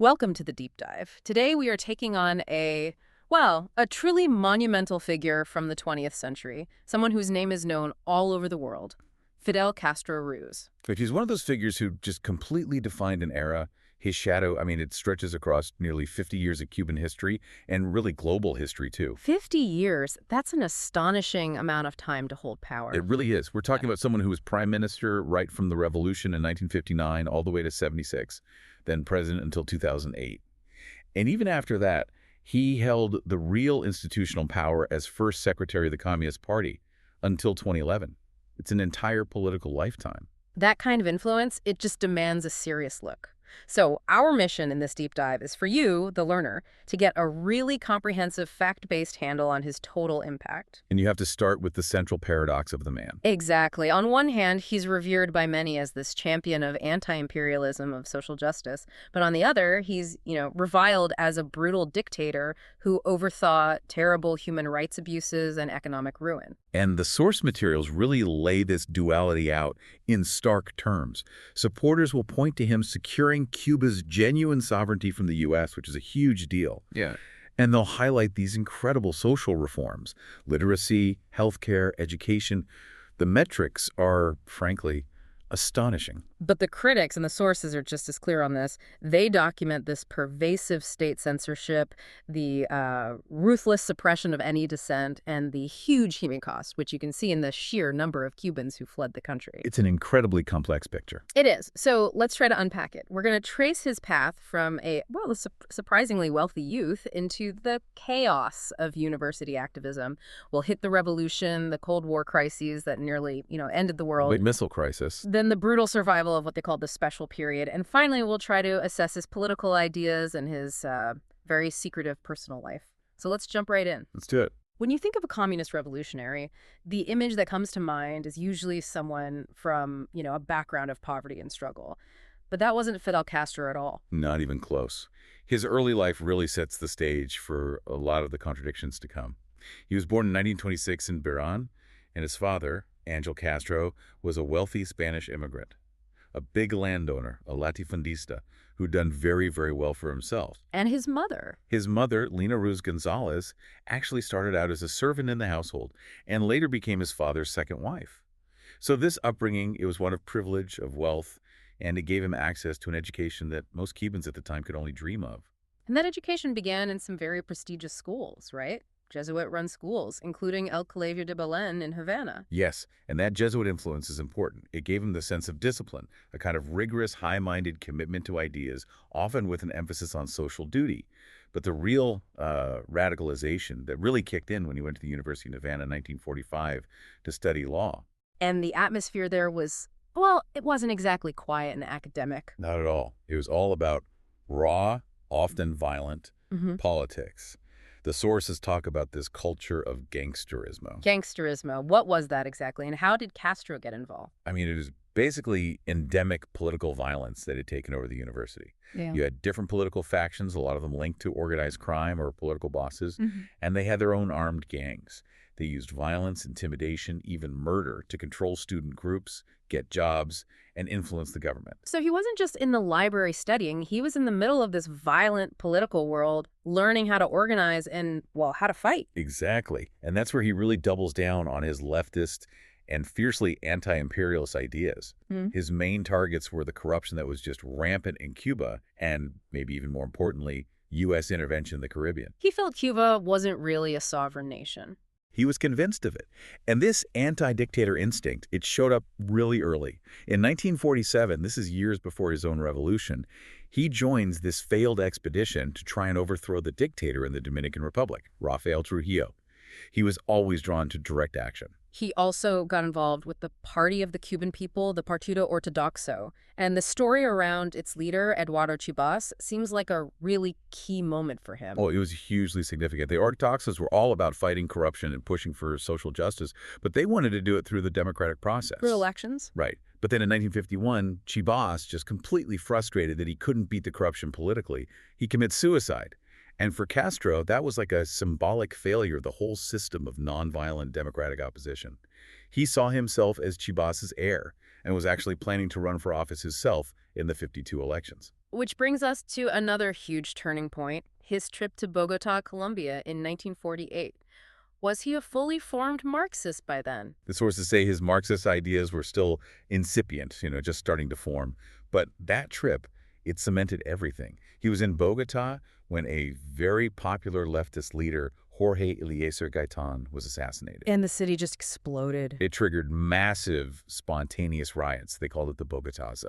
Welcome to the deep dive. Today we are taking on a truly monumental figure from the 20th century, someone whose name is known all over the world, Fidel Castro Ruz. But he's one of those figures who just completely defined an era. His shadow, it stretches across nearly 50 years of Cuban history and really global history, too. 50 years, that's an astonishing amount of time to hold power. It really is. We're talking about someone who was prime minister right from the revolution in 1959 all the way to 76, then president until 2008. And even after that, he held the real institutional power as first secretary of the Communist Party until 2011. It's an entire political lifetime. That kind of influence, it just demands a serious look. So our mission in this deep dive is for you, the learner, to get a really comprehensive fact-based handle on his total impact. And you have to start with the central paradox of the man. Exactly. On one hand, he's revered by many as this champion of anti-imperialism, of social justice. But on the other, he's, reviled as a brutal dictator who oversaw terrible human rights abuses and economic ruin. And the source materials really lay this duality out in stark terms. Supporters will point to him securing Cuba's genuine sovereignty from the U.S., which is a huge deal. Yeah. And they'll highlight these incredible social reforms, literacy, healthcare, education. The metrics are, frankly, astonishing. But the critics and the sources are just as clear on this. They document this pervasive state censorship, the ruthless suppression of any dissent, and the huge human cost, which you can see in the sheer number of Cubans who fled the country. It's an incredibly complex picture. It is. So let's try to unpack it. We're going to trace his path from a surprisingly wealthy youth into the chaos of university activism. We'll hit the revolution, the Cold War crises that nearly, ended the world. Big missile crisis. Then the brutal survival of what they called the special period. And finally, we'll try to assess his political ideas and his very secretive personal life. So let's jump right in. Let's do it. When you think of a communist revolutionary, the image that comes to mind is usually someone from, a background of poverty and struggle. But that wasn't Fidel Castro at all. Not even close. His early life really sets the stage for a lot of the contradictions to come. He was born in 1926 in Biran, and his father, Angel Castro, was a wealthy Spanish immigrant, a big landowner, a latifundista, who'd done very, very well for himself. And his mother. His mother, Lina Ruz Gonzalez, actually started out as a servant in the household and later became his father's second wife. So this upbringing, it was one of privilege, of wealth, and it gave him access to an education that most Cubans at the time could only dream of. And that education began in some very prestigious schools, right? Jesuit-run schools, including El Colegio de Belén in Havana. Yes, and that Jesuit influence is important. It gave him the sense of discipline, a kind of rigorous, high-minded commitment to ideas, often with an emphasis on social duty. But the real radicalization that really kicked in when he went to the University of Havana in 1945 to study law. And the atmosphere there was, it wasn't exactly quiet and academic. Not at all. It was all about raw, often violent politics. The sources talk about this culture of gangsterismo. Gangsterismo. What was that exactly, and how did Castro get involved? It was basically endemic political violence that had taken over the university. Yeah. You had different political factions, a lot of them linked to organized crime or political bosses, and they had their own armed gangs. They used violence, intimidation, even murder to control student groups, get jobs, and influence the government. So he wasn't just in the library studying, he was in the middle of this violent political world, learning how to organize and, how to fight. Exactly. And that's where he really doubles down on his leftist and fiercely anti-imperialist ideas. His main targets were the corruption that was just rampant in Cuba and, maybe even more importantly, U.S. intervention in the Caribbean. He felt Cuba wasn't really a sovereign nation. He was convinced of it. And this anti-dictator instinct, it showed up really early. In 1947, this is years before his own revolution, he joins this failed expedition to try and overthrow the dictator in the Dominican Republic, Rafael Trujillo. He was always drawn to direct action. He also got involved with the Party of the Cuban People, the Partido Ortodoxo. And the story around its leader, Eduardo Chibas, seems like a really key moment for him. Oh, it was hugely significant. The Ortodoxos were all about fighting corruption and pushing for social justice, but they wanted to do it through the democratic process. Through elections? Right. But then in 1951, Chibas, just completely frustrated that he couldn't beat the corruption politically, he commits suicide. And for Castro, that was like a symbolic failure of the whole system of nonviolent democratic opposition. He saw himself as Chibas's heir and was actually planning to run for office himself in the '52 elections. Which brings us to another huge turning point, his trip to Bogota, Colombia in 1948. Was he a fully formed Marxist by then? The sources say his Marxist ideas were still incipient, just starting to form. But that trip, it cemented everything. He was in Bogota when a very popular leftist leader, Jorge Eliezer Gaitan, was assassinated. And the city just exploded. It triggered massive, spontaneous riots. They called it the Bogotazo.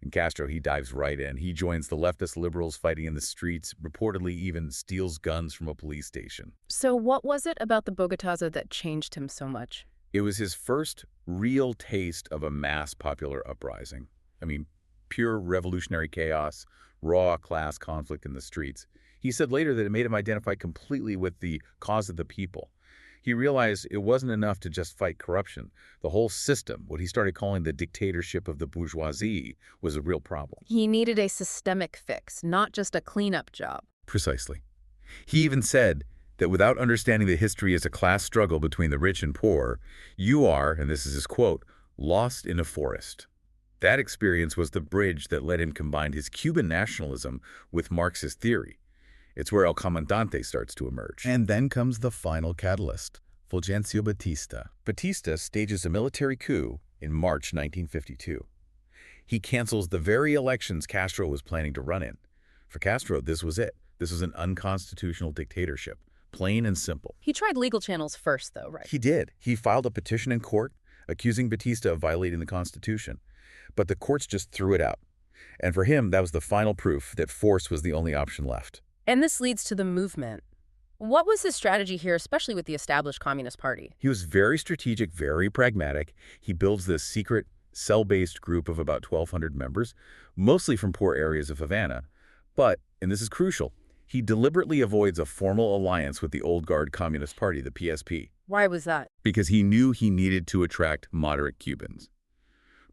And Castro, he dives right in. He joins the leftist liberals fighting in the streets, reportedly even steals guns from a police station. So what was it about the Bogotazo that changed him so much? It was his first real taste of a mass popular uprising. I mean, pure revolutionary chaos, raw class conflict in the streets. He said later that it made him identify completely with the cause of the people. He realized it wasn't enough to just fight corruption. The whole system, what he started calling the dictatorship of the bourgeoisie, was a real problem. He needed a systemic fix, not just a cleanup job. Precisely. He even said that without understanding the history as a class struggle between the rich and poor, you are, and this is his quote, lost in a forest. That experience was the bridge that let him combine his Cuban nationalism with Marxist theory. It's where El Comandante starts to emerge. And then comes the final catalyst, Fulgencio Batista. Batista stages a military coup in March 1952. He cancels the very elections Castro was planning to run in. For Castro, this was it. This was an unconstitutional dictatorship, plain and simple. He tried legal channels first, though, right? He did. He filed a petition in court accusing Batista of violating the Constitution. But the courts just threw it out. And for him, that was the final proof that force was the only option left. And this leads to the movement. What was his strategy here, especially with the established Communist Party? He was very strategic, very pragmatic. He builds this secret, cell-based group of about 1,200 members, mostly from poor areas of Havana. But, and this is crucial, he deliberately avoids a formal alliance with the old guard Communist Party, the PSP. Why was that? Because he knew he needed to attract moderate Cubans.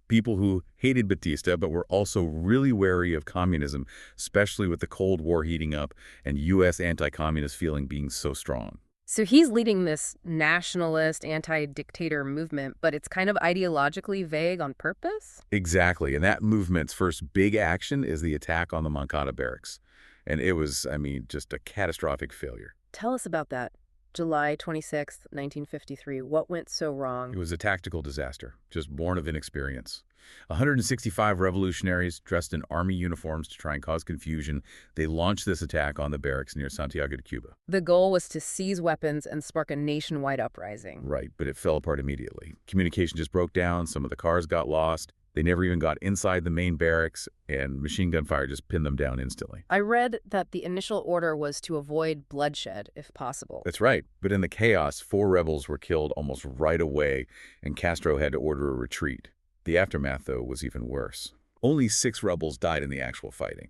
People who hated Batista but were also really wary of communism, especially with the Cold War heating up and U.S. anti-communist feeling being so strong. So he's leading this nationalist, anti-dictator movement, but it's kind of ideologically vague on purpose? Exactly, and that movement's first big action is the attack on the Moncada barracks. And it was, just a catastrophic failure. Tell us about that. July 26th, 1953. What went so wrong? It was a tactical disaster, just born of inexperience. 165 revolutionaries dressed in army uniforms to try and cause confusion. They launched this attack on the barracks near Santiago de Cuba. The goal was to seize weapons and spark a nationwide uprising. Right, but it fell apart immediately. Communication just broke down. Some of the cars got lost. They never even got inside the main barracks, and machine gun fire just pinned them down instantly. I read that the initial order was to avoid bloodshed, if possible. That's right. But in the chaos, 4 rebels were killed almost right away, and Castro had to order a retreat. The aftermath, though, was even worse. Only 6 rebels died in the actual fighting.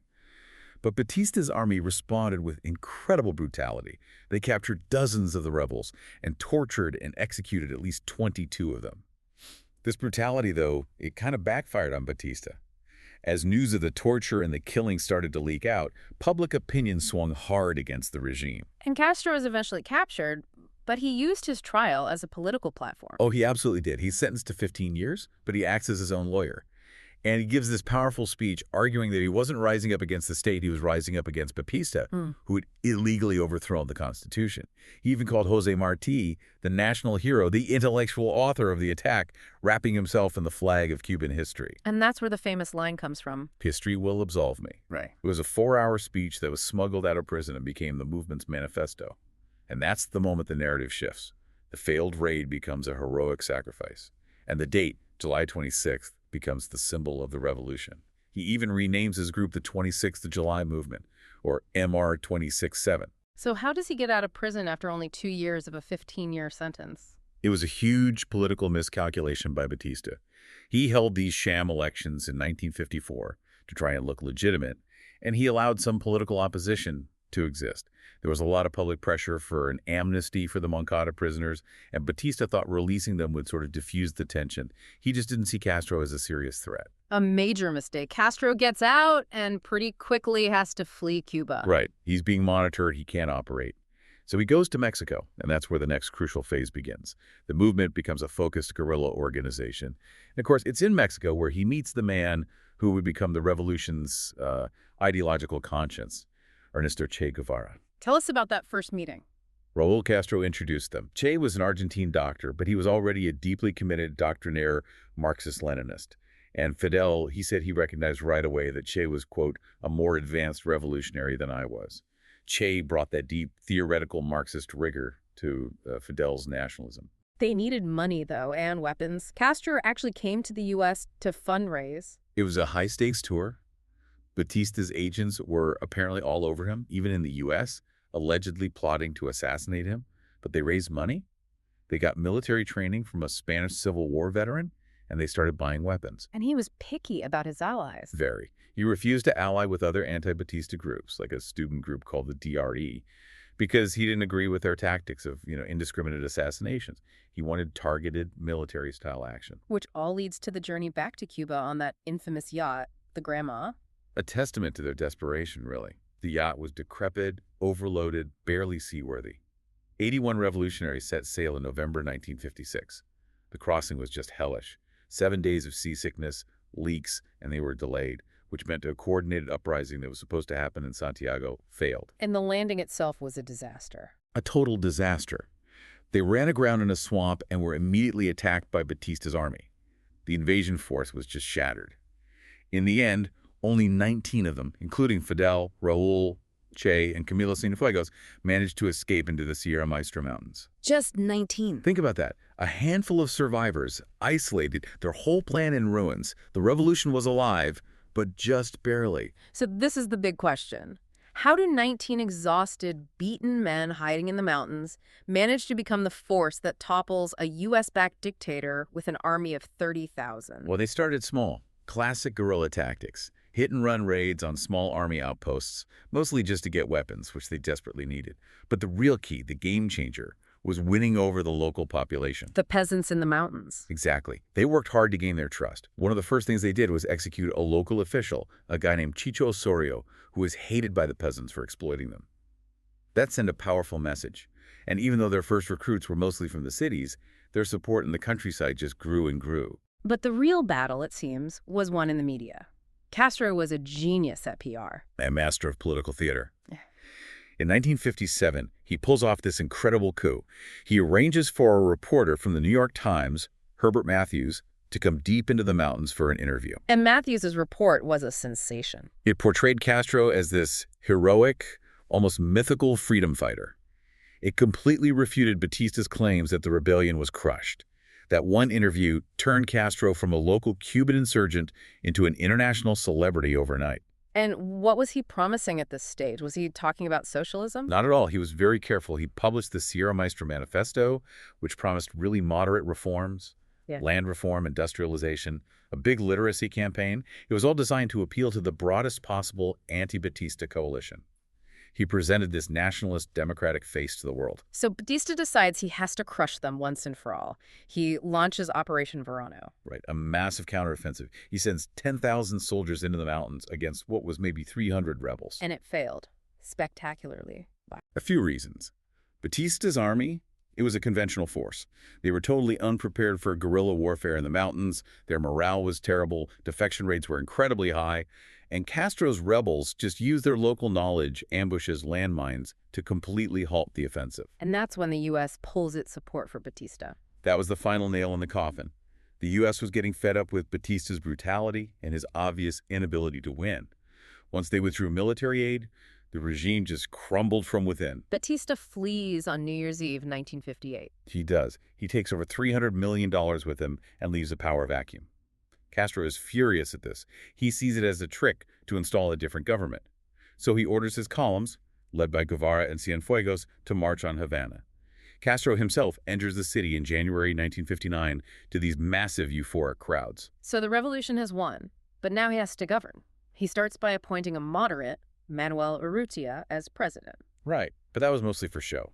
But Batista's army responded with incredible brutality. They captured dozens of the rebels and tortured and executed at least 22 of them. This brutality, though, it kind of backfired on Batista. As news of the torture and the killing started to leak out, public opinion swung hard against the regime. And Castro was eventually captured, but he used his trial as a political platform. Oh, he absolutely did. He's sentenced to 15 years, but he acts as his own lawyer. And he gives this powerful speech arguing that he wasn't rising up against the state, he was rising up against Batista, who had illegally overthrown the Constitution. He even called Jose Marti the national hero, the intellectual author of the attack, wrapping himself in the flag of Cuban history. And that's where the famous line comes from. History will absolve me. Right. It was a 4-hour speech that was smuggled out of prison and became the movement's manifesto. And that's the moment the narrative shifts. The failed raid becomes a heroic sacrifice. And the date, July 26th, becomes the symbol of the revolution. He even renames his group the 26th of July Movement, or MR 26-7. So how does he get out of prison after only 2 years of a 15-year sentence? It was a huge political miscalculation by Batista. He held these sham elections in 1954 to try and look legitimate, and he allowed some political opposition to exist. There was a lot of public pressure for an amnesty for the Moncada prisoners, and Batista thought releasing them would sort of diffuse the tension. He just didn't see Castro as a serious threat. A major mistake. Castro gets out and pretty quickly has to flee Cuba. Right. He's being monitored. He can't operate. So he goes to Mexico, and that's where the next crucial phase begins. The movement becomes a focused guerrilla organization. And of course, it's in Mexico where he meets the man who would become the revolution's ideological conscience, Ernesto Che Guevara. Tell us about that first meeting. Raul Castro introduced them. Che was an Argentine doctor, but he was already a deeply committed doctrinaire Marxist-Leninist. And Fidel, he said he recognized right away that Che was, quote, a more advanced revolutionary than I was. Che brought that deep theoretical Marxist rigor to Fidel's nationalism. They needed money, though, and weapons. Castro actually came to the U.S. to fundraise. It was a high-stakes tour. Batista's agents were apparently all over him, even in the U.S., allegedly plotting to assassinate him. But they raised money. They got military training from a Spanish Civil War veteran, and they started buying weapons. And he was picky about his allies. Very. He refused to ally with other anti-Batista groups, like a student group called the DRE, because he didn't agree with their tactics of, indiscriminate assassinations. He wanted targeted military-style action. Which all leads to the journey back to Cuba on that infamous yacht, the Grandma. A testament to their desperation, really. The yacht was decrepit, overloaded, barely seaworthy. 81 revolutionaries set sail in November 1956. The crossing was just hellish. 7 days of seasickness, leaks, and they were delayed, which meant a coordinated uprising that was supposed to happen in Santiago failed. And the landing itself was a disaster. A total disaster. They ran aground in a swamp and were immediately attacked by Batista's army. The invasion force was just shattered. In the end, only 19 of them, including Fidel, Raul, Che, and Camilo Cienfuegos, managed to escape into the Sierra Maestra mountains. Just 19. Think about that. A handful of survivors, isolated, their whole plan in ruins. The revolution was alive, but just barely. So this is the big question. How do 19 exhausted, beaten men hiding in the mountains manage to become the force that topples a U.S.-backed dictator with an army of 30,000? Well, they started small. Classic guerrilla tactics. Hit-and-run raids on small army outposts, mostly just to get weapons, which they desperately needed. But the real key, the game changer, was winning over the local population. The peasants in the mountains. Exactly. They worked hard to gain their trust. One of the first things they did was execute a local official, a guy named Chicho Osorio, who was hated by the peasants for exploiting them. That sent a powerful message. And even though their first recruits were mostly from the cities, their support in the countryside just grew and grew. But the real battle, it seems, was won in the media. Castro was a genius at PR. A master of political theater. In 1957, he pulls off this incredible coup. He arranges for a reporter from the New York Times, Herbert Matthews, to come deep into the mountains for an interview. And Matthews' report was a sensation. It portrayed Castro as this heroic, almost mythical freedom fighter. It completely refuted Batista's claims that the rebellion was crushed. That one interview turned Castro from a local Cuban insurgent into an international celebrity overnight. And what was he promising at this stage? Was he talking about socialism? Not at all. He was very careful. He published the Sierra Maestra Manifesto, which promised really moderate reforms, land reform, industrialization, a big literacy campaign. It was all designed to appeal to the broadest possible anti-Batista coalition. He presented this nationalist democratic face to the world. So Batista decides he has to crush them once and for all. He launches Operation Verano. Right, a massive counteroffensive. He sends 10,000 soldiers into the mountains against what was maybe 300 rebels. And it failed, spectacularly. A few reasons. Batista's army, it was a conventional force. They were totally unprepared for guerrilla warfare in the mountains. Their morale was terrible. Defection rates were incredibly high. And Castro's rebels just used their local knowledge, ambushes, landmines, to completely halt the offensive. And that's when the U.S. pulls its support for Batista. That was the final nail in the coffin. The U.S. was getting fed up with Batista's brutality and his obvious inability to win. Once they withdrew military aid, the regime just crumbled from within. Batista flees on New Year's Eve, 1958. He does. He takes over $300 million with him and leaves a power vacuum. Castro is furious at this. He sees it as a trick to install a different government. So he orders his columns, led by Guevara and Cienfuegos, to march on Havana. Castro himself enters the city in January 1959 to these massive euphoric crowds. So the revolution has won, but now he has to govern. He starts by appointing a moderate, Manuel Urrutia, as president. Right, but that was mostly for show.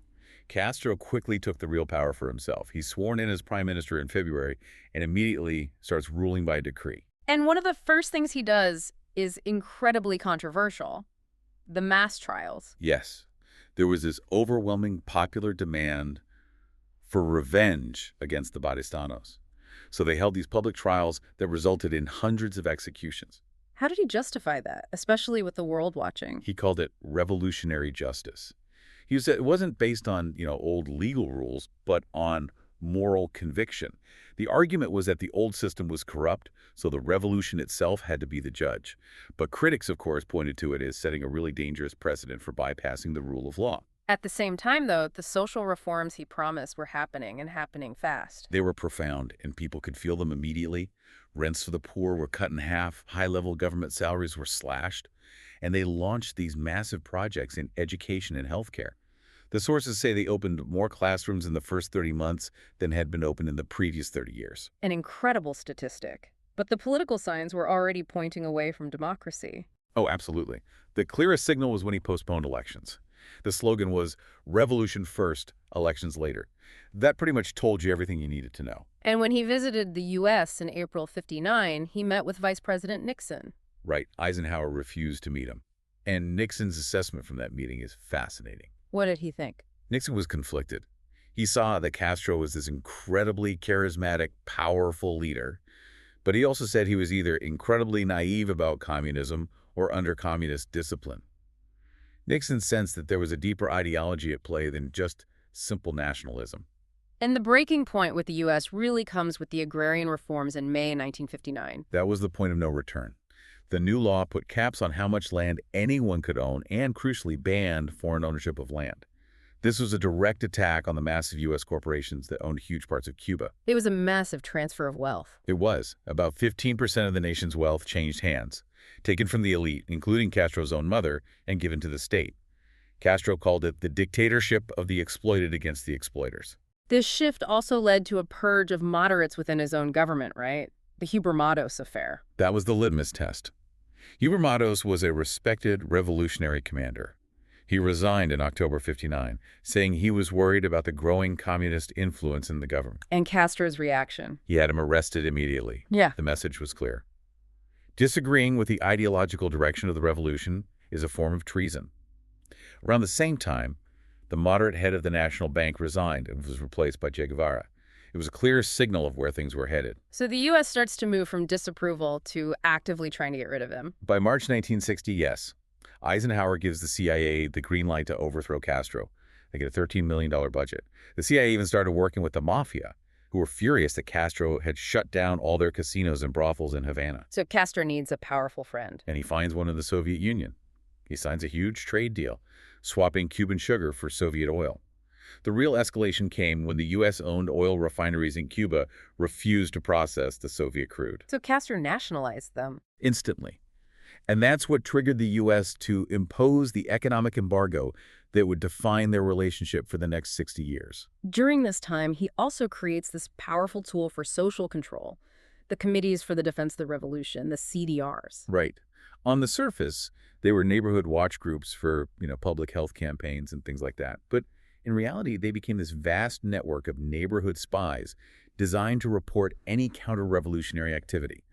Castro quickly took the real power for himself. He's sworn in as prime minister in February and immediately starts ruling by decree. And one of the first things he does is incredibly controversial: the mass trials. Yes, there was this overwhelming popular demand for revenge against the Batistanos. So they held these public trials that resulted in hundreds of executions. How did he justify that, especially with the world watching? He called it revolutionary justice. He said it wasn't based on, old legal rules, but on moral conviction. The argument was that the old system was corrupt, so the revolution itself had to be the judge. But critics, of course, pointed to it as setting a really dangerous precedent for bypassing the rule of law. At the same time, though, the social reforms he promised were happening and happening fast. They were profound, and people could feel them immediately. Rents for the poor were cut in half, high-level government salaries were slashed, and they launched these massive projects in education and healthcare. The sources say they opened more classrooms in the first 30 months than had been opened in the previous 30 years. An incredible statistic. But the political signs were already pointing away from democracy. Oh, absolutely. The clearest signal was when he postponed elections. The slogan was, "Revolution first, elections later." That pretty much told you everything you needed to know. And when he visited the U.S. in April '59, he met with Vice President Nixon. Right. Eisenhower refused to meet him. And Nixon's assessment from that meeting is fascinating. What did he think? Nixon was conflicted. He saw that Castro was this incredibly charismatic, powerful leader, but he also said he was either incredibly naive about communism or under communist discipline. Nixon sensed that there was a deeper ideology at play than just simple nationalism. And the breaking point with the U.S. really comes with the agrarian reforms in May 1959. That was the point of no return. The new law put caps on how much land anyone could own and, crucially, banned foreign ownership of land. This was a direct attack on the massive U.S. corporations that owned huge parts of Cuba. It was a massive transfer of wealth. It was. About 15% of the nation's wealth changed hands, taken from the elite, including Castro's own mother, and given to the state. Castro called it the dictatorship of the exploited against the exploiters. This shift also led to a purge of moderates within his own government, right? The Huber Matos affair. That was the litmus test. Huber Matos was a respected revolutionary commander. He resigned in October '59, saying he was worried about the growing communist influence in the government. And Castro's reaction? He had him arrested immediately. Yeah. The message was clear. Disagreeing with the ideological direction of the revolution is a form of treason. Around the same time, the moderate head of the National Bank resigned and was replaced by Che Guevara. It was a clear signal of where things were headed. So the U.S. starts to move from disapproval to actively trying to get rid of him. By March 1960, yes. Eisenhower gives the CIA the green light to overthrow Castro. They get a $13 million budget. The CIA even started working with the mafia, who were furious that Castro had shut down all their casinos and brothels in Havana. So Castro needs a powerful friend. And he finds one in the Soviet Union. He signs a huge trade deal, swapping Cuban sugar for Soviet oil. The real escalation came when the U.S.-owned oil refineries in Cuba refused to process the Soviet crude. So Castro nationalized them. Instantly. And that's what triggered the U.S. to impose the economic embargo that would define their relationship for the next 60 years. During this time, he also creates this powerful tool for social control, the Committees for the Defense of the Revolution, the CDRs. Right. On the surface, they were neighborhood watch groups for, public health campaigns and things like that. But in reality, they became this vast network of neighborhood spies designed to report any counter-revolutionary activity.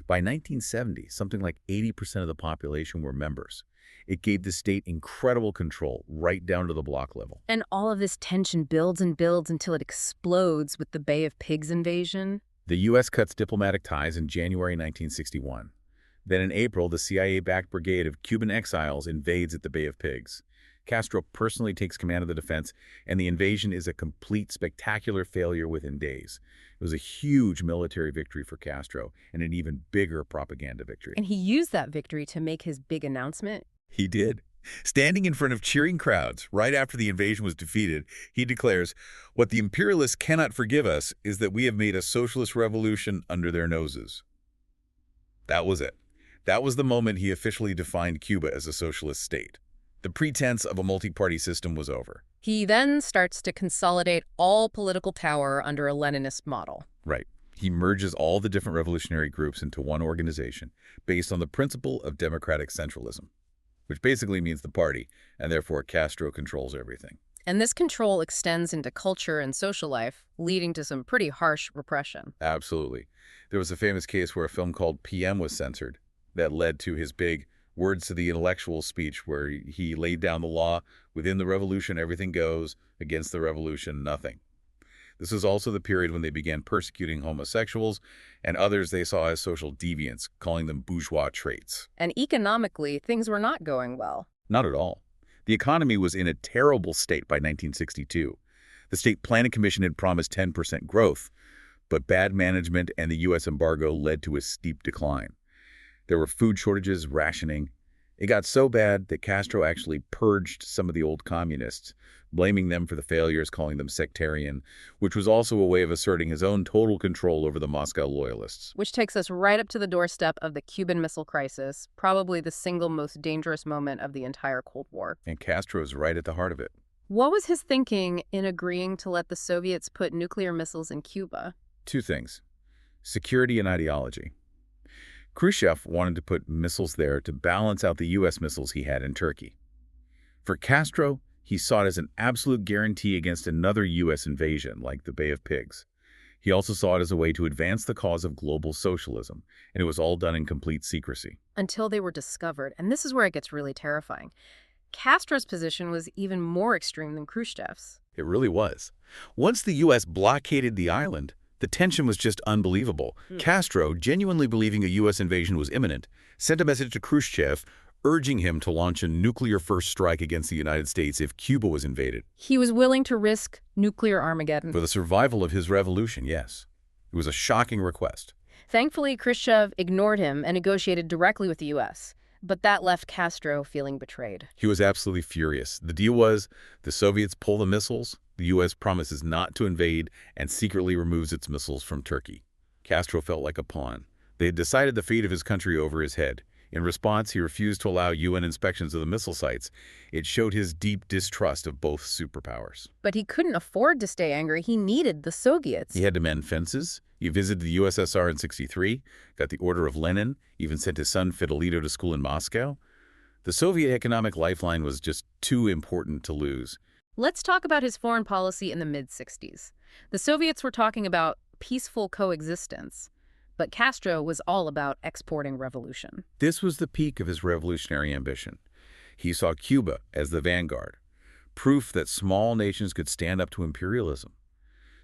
By 1970, something like 80% of the population were members. It gave the state incredible control, right down to the block level. And all of this tension builds and builds until it explodes with the Bay of Pigs invasion. The U.S. cuts diplomatic ties in January 1961. Then in April, the CIA-backed brigade of Cuban exiles invades at the Bay of Pigs. Castro personally takes command of the defense, and the invasion is a complete, spectacular failure within days. It was a huge military victory for Castro and an even bigger propaganda victory. And he used that victory to make his big announcement. He did. Standing in front of cheering crowds right after the invasion was defeated, he declares, "What the imperialists cannot forgive us is that we have made a socialist revolution under their noses." That was it. That was the moment he officially defined Cuba as a socialist state. The pretense of a multi-party system was over. He then starts to consolidate all political power under a Leninist model. Right. He merges all the different revolutionary groups into one organization based on the principle of democratic centralism, which basically means the party, and therefore Castro controls everything. And this control extends into culture and social life, leading to some pretty harsh repression. Absolutely. There was a famous case where a film called PM was censored that led to his big words to the intellectual speech where he laid down the law. Within the revolution, everything goes. Against the revolution, nothing. This was also the period when they began persecuting homosexuals and others they saw as social deviants, calling them bourgeois traits. And economically, things were not going well. Not at all. The economy was in a terrible state by 1962. The State Planning Commission had promised 10% growth, but bad management and the U.S. embargo led to a steep decline. There were food shortages, rationing. It got so bad that Castro actually purged some of the old communists, blaming them for the failures, calling them sectarian, which was also a way of asserting his own total control over the Moscow loyalists. Which takes us right up to the doorstep of the Cuban Missile Crisis, probably the single most dangerous moment of the entire Cold War. And Castro is right at the heart of it. What was his thinking in agreeing to let the Soviets put nuclear missiles in Cuba? Two things: security and ideology. Khrushchev wanted to put missiles there to balance out the U.S. missiles he had in Turkey. For Castro, he saw it as an absolute guarantee against another U.S. invasion, like the Bay of Pigs. He also saw it as a way to advance the cause of global socialism, and it was all done in complete secrecy. Until they were discovered, and this is where it gets really terrifying. Castro's position was even more extreme than Khrushchev's. It really was. Once the U.S. blockaded the island, the tension was just unbelievable. Castro, genuinely believing a U.S. invasion was imminent, sent a message to Khrushchev urging him to launch a nuclear-first strike against the United States if Cuba was invaded. He was willing to risk nuclear Armageddon. For the survival of his revolution, yes. It was a shocking request. Thankfully, Khrushchev ignored him and negotiated directly with the U.S., but that left Castro feeling betrayed. He was absolutely furious. The deal was the Soviets pull the missiles, the U.S. promises not to invade, and secretly removes its missiles from Turkey. Castro felt like a pawn. They had decided the fate of his country over his head. In response, he refused to allow UN inspections of the missile sites. It showed his deep distrust of both superpowers. But he couldn't afford to stay angry. He needed the Soviets. He had to mend fences. He visited the USSR in '63, got the Order of Lenin, even sent his son Fidelito to school in Moscow. The Soviet economic lifeline was just too important to lose. Let's talk about his foreign policy in the mid-60s. The Soviets were talking about peaceful coexistence, but Castro was all about exporting revolution. This was the peak of his revolutionary ambition. He saw Cuba as the vanguard, proof that small nations could stand up to imperialism.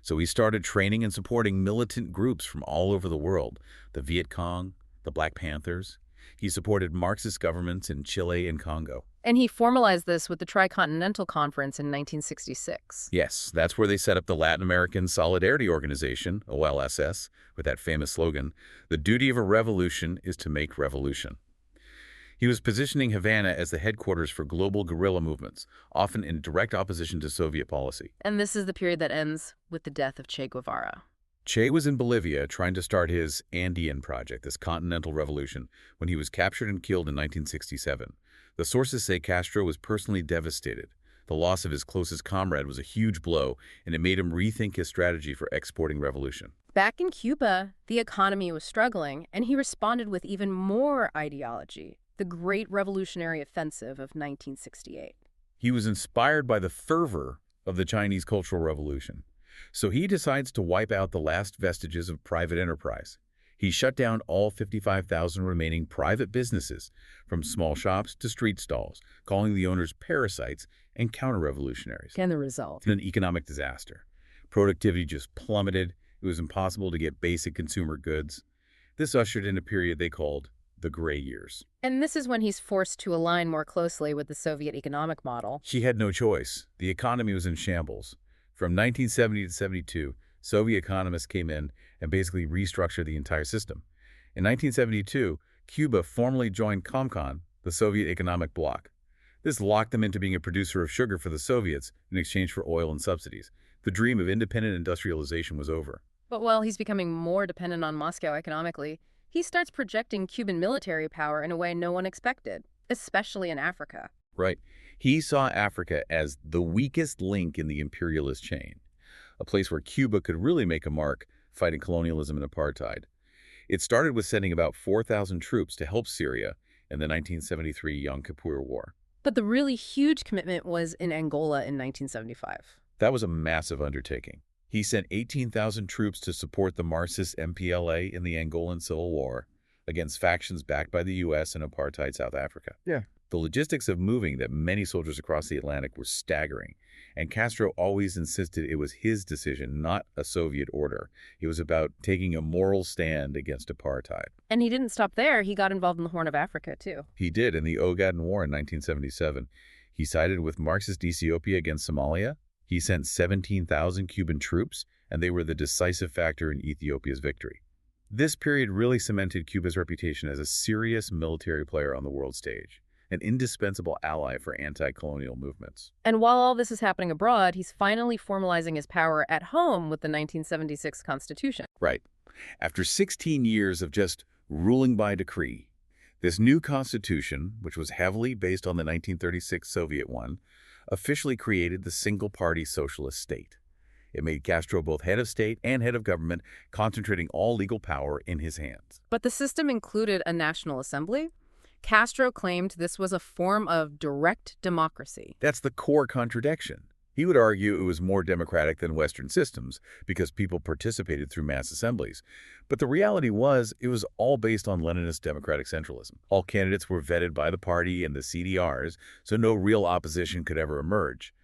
So he started training and supporting militant groups from all over the world, the Viet Cong, the Black Panthers. He supported Marxist governments in Chile and Congo. And he formalized this with the Tricontinental Conference in 1966. Yes, that's where they set up the Latin American Solidarity Organization, OLSS, with that famous slogan, "The duty of a revolution is to make revolution." He was positioning Havana as the headquarters for global guerrilla movements, often in direct opposition to Soviet policy. And this is the period that ends with the death of Che Guevara. Che was in Bolivia trying to start his Andean project, this continental revolution, when he was captured and killed in 1967. The sources say Castro was personally devastated. The loss of his closest comrade was a huge blow, and it made him rethink his strategy for exporting revolution. Back in Cuba, the economy was struggling, and he responded with even more ideology, the Great Revolutionary Offensive of 1968. He was inspired by the fervor of the Chinese Cultural Revolution. So he decides to wipe out the last vestiges of private enterprise. He shut down all 55,000 remaining private businesses, from small shops to street stalls, calling the owners parasites and counter-revolutionaries. And the result? An economic disaster. Productivity just plummeted. It was impossible to get basic consumer goods. This ushered in a period they called the Gray Years. And this is when he's forced to align more closely with the Soviet economic model. He had no choice. The economy was in shambles. From 1970 to 72, Soviet economists came in and basically restructured the entire system. In 1972, Cuba formally joined Comcon, the Soviet economic bloc. This locked them into being a producer of sugar for the Soviets in exchange for oil and subsidies. The dream of independent industrialization was over. But while he's becoming more dependent on Moscow economically, he starts projecting Cuban military power in a way no one expected, especially in Africa. Right. He saw Africa as the weakest link in the imperialist chain, a place where Cuba could really make a mark fighting colonialism and apartheid. It started with sending about 4,000 troops to help Syria in the 1973 Yom Kippur War. But the really huge commitment was in Angola in 1975. That was a massive undertaking. He sent 18,000 troops to support the Marxist MPLA in the Angolan Civil War against factions backed by the U.S. and apartheid South Africa. Yeah, The logistics of moving that many soldiers across the Atlantic were staggering, and Castro always insisted it was his decision, not a Soviet order. It was about taking a moral stand against apartheid. And he didn't stop there. He got involved in the Horn of Africa, too. He did in the Ogaden War in 1977. He sided with Marxist Ethiopia against Somalia. He sent 17,000 Cuban troops, and they were the decisive factor in Ethiopia's victory. This period really cemented Cuba's reputation as a serious military player on the world stage, an indispensable ally for anti-colonial movements. And while all this is happening abroad, he's finally formalizing his power at home with the 1976 Constitution. Right. After 16 years of just ruling by decree, this new constitution, which was heavily based on the 1936 Soviet one, officially created the single-party socialist state. It made Castro both head of state and head of government, concentrating all legal power in his hands. But the system included a national assembly. Castro claimed this was a form of direct democracy. That's the core contradiction. He would argue it was more democratic than Western systems because people participated through mass assemblies. But the reality was it was all based on Leninist democratic centralism. All candidates were vetted by the party and the CDRs, so no real opposition could ever emerge.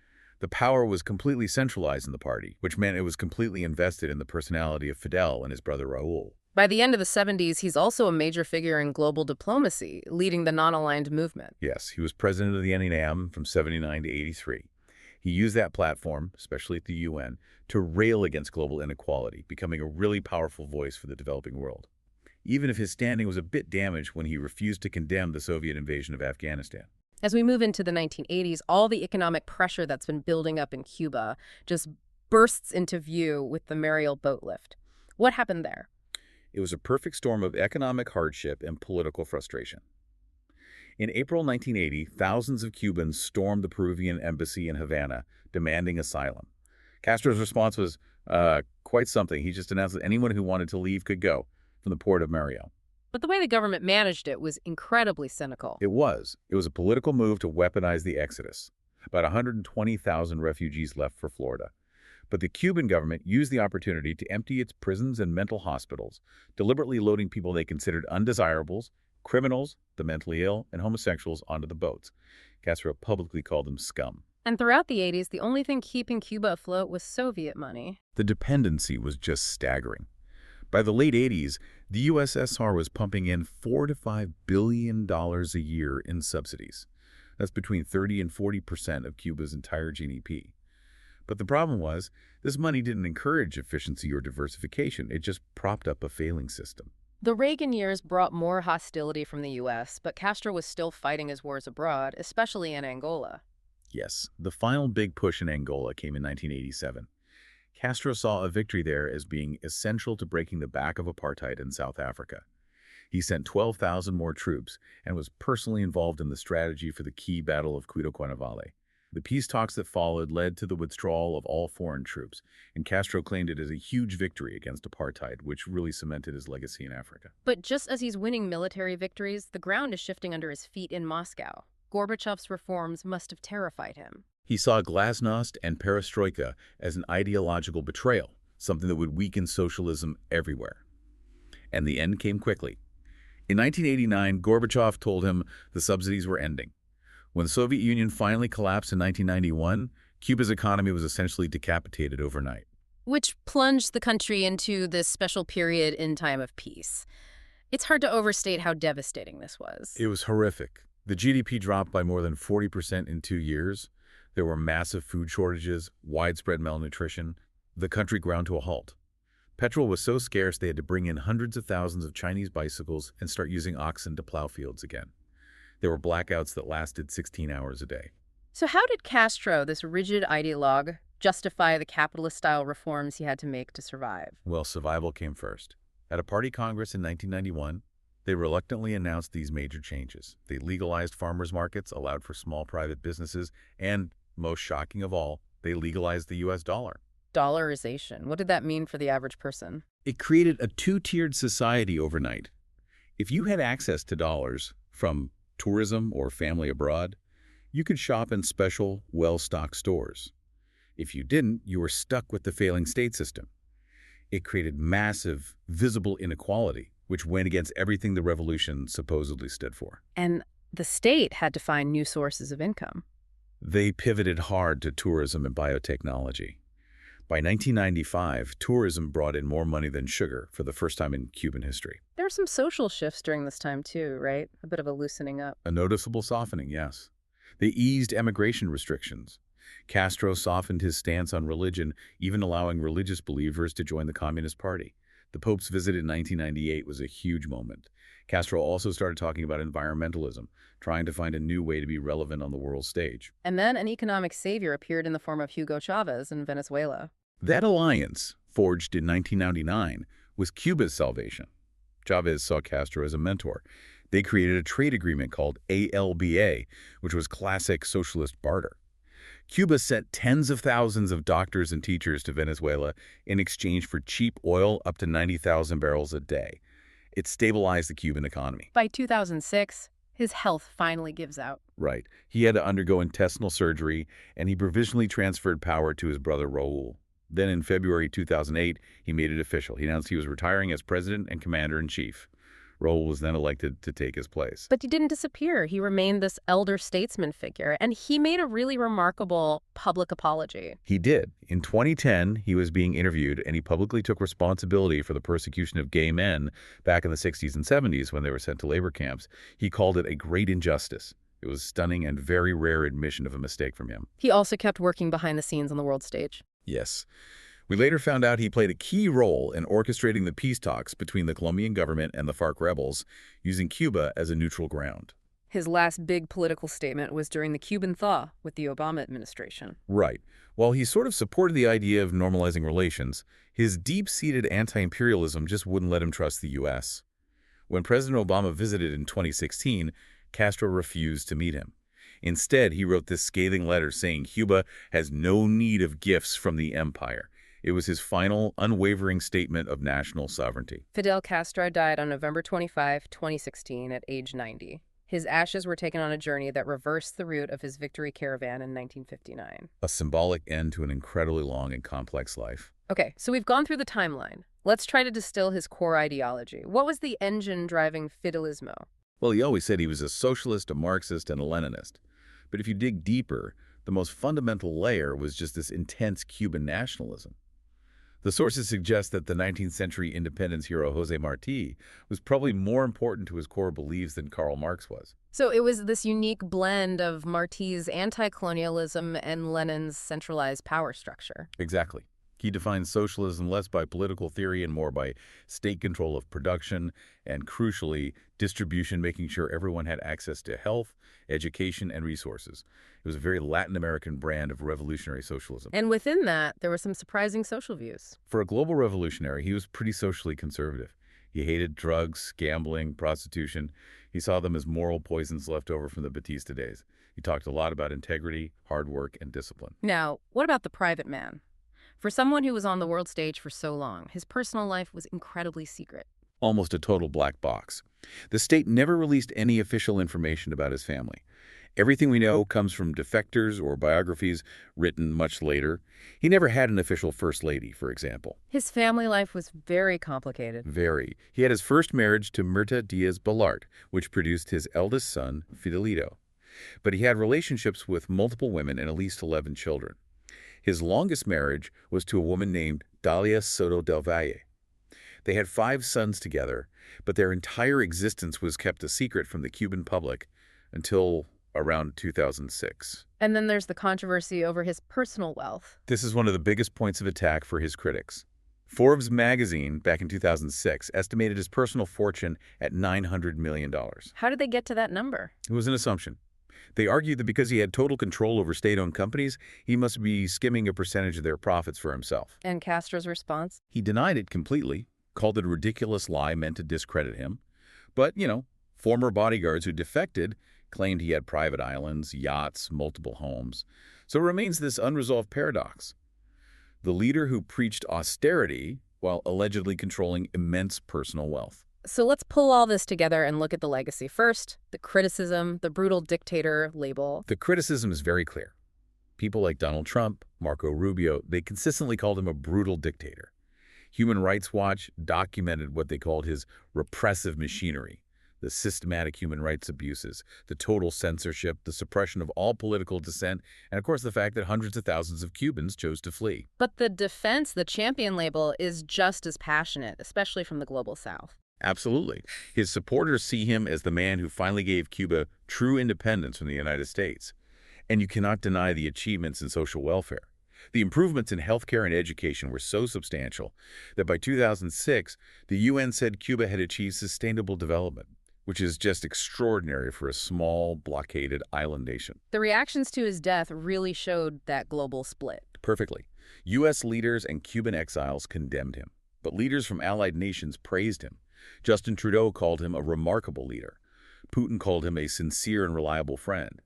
The power was completely centralized in the party, which meant it was completely invested in the personality of Fidel and his brother Raul. By the end of the 70s, he's also a major figure in global diplomacy, leading the non-aligned movement. Yes, he was president of the NAM from 79 to 83. He used that platform, especially at the UN, to rail against global inequality, becoming a really powerful voice for the developing world. Even if his standing was a bit damaged when he refused to condemn the Soviet invasion of Afghanistan. As we move into the 1980s, all the economic pressure that's been building up in Cuba just bursts into view with the Mariel boat lift. What happened there? It was a perfect storm of economic hardship and political frustration. In April 1980, thousands of Cubans stormed the Peruvian embassy in Havana, demanding asylum. Castro's response was quite something. He just announced that anyone who wanted to leave could go from the port of Mariel. But the way the government managed it was incredibly cynical. It was a political move to weaponize the exodus. About 120,000 refugees left for Florida. But the Cuban government used the opportunity to empty its prisons and mental hospitals, deliberately loading people they considered undesirables, criminals, the mentally ill, and homosexuals onto the boats. Castro publicly called them scum. And throughout the 80s, the only thing keeping Cuba afloat was Soviet money. The dependency was just staggering. By the late 80s, the USSR was pumping in $4 to $5 billion a year in subsidies. That's between 30 and 40% of Cuba's entire GDP. But the problem was, this money didn't encourage efficiency or diversification. It just propped up a failing system. The Reagan years brought more hostility from the U.S., but Castro was still fighting his wars abroad, especially in Angola. Yes, the final big push in Angola came in 1987. Castro saw a victory there as being essential to breaking the back of apartheid in South Africa. He sent 12,000 more troops and was personally involved in the strategy for the key Battle of Cuito-Cuanavale. The peace talks that followed led to the withdrawal of all foreign troops, and Castro claimed it as a huge victory against apartheid, which really cemented his legacy in Africa. But just as he's winning military victories, the ground is shifting under his feet in Moscow. Gorbachev's reforms must have terrified him. He saw glasnost and perestroika as an ideological betrayal, something that would weaken socialism everywhere. And the end came quickly. In 1989, Gorbachev told him the subsidies were ending. When the Soviet Union finally collapsed in 1991, Cuba's economy was essentially decapitated overnight. Which plunged the country into this special period in time of peace. It's hard to overstate how devastating this was. It was horrific. The GDP dropped by more than 40% in 2 years. There were massive food shortages, widespread malnutrition. The country ground to a halt. Petrol was so scarce they had to bring in hundreds of thousands of Chinese bicycles and start using oxen to plow fields again. There were blackouts that lasted 16 hours a day. So how did Castro, this rigid ideologue, justify the capitalist-style reforms he had to make to survive? Well, survival came first. At a party congress in 1991, they reluctantly announced these major changes. They legalized farmers' markets, allowed for small private businesses, and, most shocking of all, they legalized the U.S. dollar. Dollarization. What did that mean for the average person? It created a two-tiered society overnight. If you had access to dollars from tourism or family abroad, you could shop in special, well-stocked stores. If you didn't, you were stuck with the failing state system. It created massive, visible inequality, which went against everything the revolution supposedly stood for. And the state had to find new sources of income. They pivoted hard to tourism and biotechnology. By 1995, tourism brought in more money than sugar for the first time in Cuban history. There were some social shifts during this time too, right? A bit of a loosening up. A noticeable softening, yes. They eased emigration restrictions. Castro softened his stance on religion, even allowing religious believers to join the Communist Party. The Pope's visit in 1998 was a huge moment. Castro also started talking about environmentalism, trying to find a new way to be relevant on the world stage. And then an economic savior appeared in the form of Hugo Chavez in Venezuela. That alliance, forged in 1999, was Cuba's salvation. Chavez saw Castro as a mentor. They created a trade agreement called ALBA, which was classic socialist barter. Cuba sent tens of thousands of doctors and teachers to Venezuela in exchange for cheap oil up to 90,000 barrels a day. It stabilized the Cuban economy. By 2006, his health finally gives out. Right. He had to undergo intestinal surgery, and he provisionally transferred power to his brother Raul. Then in February 2008, he made it official. He announced he was retiring as president and commander-in-chief. Raul was then elected to take his place. But he didn't disappear. He remained this elder statesman figure, and he made a really remarkable public apology. He did. In 2010, he was being interviewed, and he publicly took responsibility for the persecution of gay men back in the 60s and 70s when they were sent to labor camps. He called it a great injustice. It was a stunning and very rare admission of a mistake from him. He also kept working behind the scenes on the world stage. Yes. We later found out he played a key role in orchestrating the peace talks between the Colombian government and the FARC rebels, using Cuba as a neutral ground. His last big political statement was during the Cuban thaw with the Obama administration. Right. While he sort of supported the idea of normalizing relations, his deep-seated anti-imperialism just wouldn't let him trust the U.S. When President Obama visited in 2016, Castro refused to meet him. Instead, he wrote this scathing letter saying Cuba has no need of gifts from the empire. It was his final, unwavering statement of national sovereignty. Fidel Castro died on November 25, 2016, at age 90. His ashes were taken on a journey that reversed the route of his victory caravan in 1959. A symbolic end to an incredibly long and complex life. Okay, so we've gone through the timeline. Let's try to distill his core ideology. What was the engine driving Fidelismo? Well, he always said he was a socialist, a Marxist, and a Leninist. But if you dig deeper, the most fundamental layer was just this intense Cuban nationalism. The sources suggest that the 19th century independence hero José Martí was probably more important to his core beliefs than Karl Marx was. So it was this unique blend of Martí's anti-colonialism and Lenin's centralized power structure. Exactly. He defined socialism less by political theory and more by state control of production and, crucially, distribution, making sure everyone had access to health, education, and resources. It was a very Latin American brand of revolutionary socialism. And within that, there were some surprising social views. For a global revolutionary, he was pretty socially conservative. He hated drugs, gambling, prostitution. He saw them as moral poisons left over from the Batista days. He talked a lot about integrity, hard work, and discipline. Now, what about the private man? For someone who was on the world stage for so long, his personal life was incredibly secret. Almost a total black box. The state never released any official information about his family. Everything we know comes from defectors or biographies written much later. He never had an official first lady, for example. His family life was very complicated. Very. He had his first marriage to Mirta Díaz Balart, which produced his eldest son, Fidelito. But he had relationships with multiple women and at least 11 children. His longest marriage was to a woman named Dalia Soto del Valle. They had 5 sons together, but their entire existence was kept a secret from the Cuban public until around 2006. And then there's the controversy over his personal wealth. This is one of the biggest points of attack for his critics. Forbes magazine, back in 2006, estimated his personal fortune at $900 million. How did they get to that number? It was an assumption. They argued that because he had total control over state-owned companies, he must be skimming a percentage of their profits for himself. And Castro's response? He denied it completely, called it a ridiculous lie meant to discredit him. But, former bodyguards who defected claimed he had private islands, yachts, multiple homes. So it remains this unresolved paradox. The leader who preached austerity while allegedly controlling immense personal wealth. So let's pull all this together and look at the legacy. First, the criticism, the brutal dictator label. The criticism is very clear. People like Donald Trump, Marco Rubio, they consistently called him a brutal dictator. Human Rights Watch documented what they called his repressive machinery, the systematic human rights abuses, the total censorship, the suppression of all political dissent, and of course the fact that hundreds of thousands of Cubans chose to flee. But the defense, the champion label, is just as passionate, especially from the global south. Absolutely. His supporters see him as the man who finally gave Cuba true independence from the United States. And you cannot deny the achievements in social welfare. The improvements in healthcare and education were so substantial that by 2006, the UN said Cuba had achieved sustainable development, which is just extraordinary for a small, blockaded island nation. The reactions to his death really showed that global split. Perfectly. U.S. leaders and Cuban exiles condemned him, but leaders from allied nations praised him. Justin Trudeau called him a remarkable leader. Putin called him a sincere and reliable friend.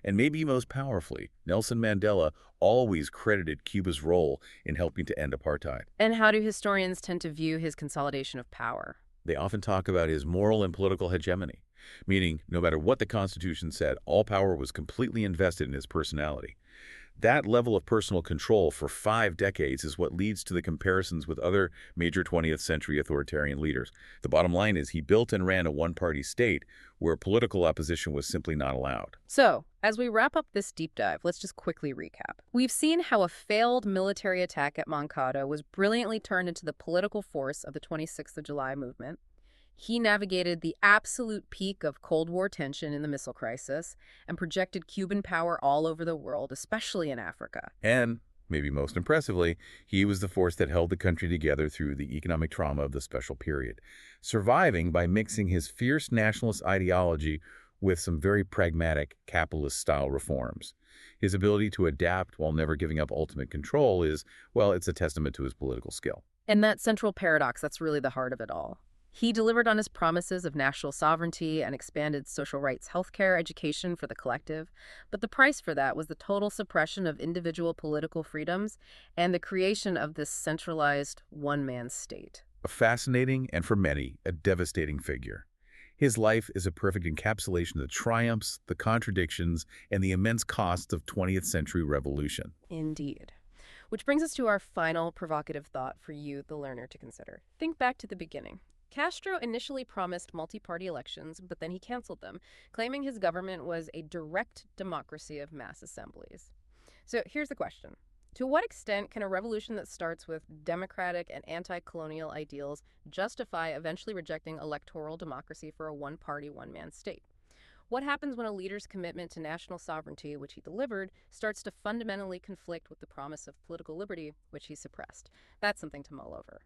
And maybe most powerfully, Nelson Mandela always credited Cuba's role in helping to end apartheid. And how do historians tend to view his consolidation of power? They often talk about his moral and political hegemony, meaning no matter what the Constitution said, all power was completely invested in his personality. That level of personal control for 5 decades is what leads to the comparisons with other major 20th century authoritarian leaders. The bottom line is he built and ran a one-party state where political opposition was simply not allowed. So, as we wrap up this deep dive, let's just quickly recap. We've seen how a failed military attack at Moncada was brilliantly turned into the political force of the 26th of July movement. He navigated the absolute peak of Cold War tension in the missile crisis and projected Cuban power all over the world, especially in Africa. And, maybe most impressively, he was the force that held the country together through the economic trauma of the special period, surviving by mixing his fierce nationalist ideology with some very pragmatic capitalist-style reforms. His ability to adapt while never giving up ultimate control is, well, it's a testament to his political skill. And that central paradox, that's really the heart of it all. He delivered on his promises of national sovereignty and expanded social rights, healthcare, education for the collective. But the price for that was the total suppression of individual political freedoms and the creation of this centralized one-man state. A fascinating and, for many, a devastating figure. His life is a perfect encapsulation of the triumphs, the contradictions, and the immense costs of 20th century revolution. Indeed. Which brings us to our final provocative thought for you, the learner, to consider. Think back to the beginning. Castro initially promised multi-party elections, but then he canceled them, claiming his government was a direct democracy of mass assemblies. So here's the question. To what extent can a revolution that starts with democratic and anti-colonial ideals justify eventually rejecting electoral democracy for a one-party, one-man state? What happens when a leader's commitment to national sovereignty, which he delivered, starts to fundamentally conflict with the promise of political liberty, which he suppressed? That's something to mull over.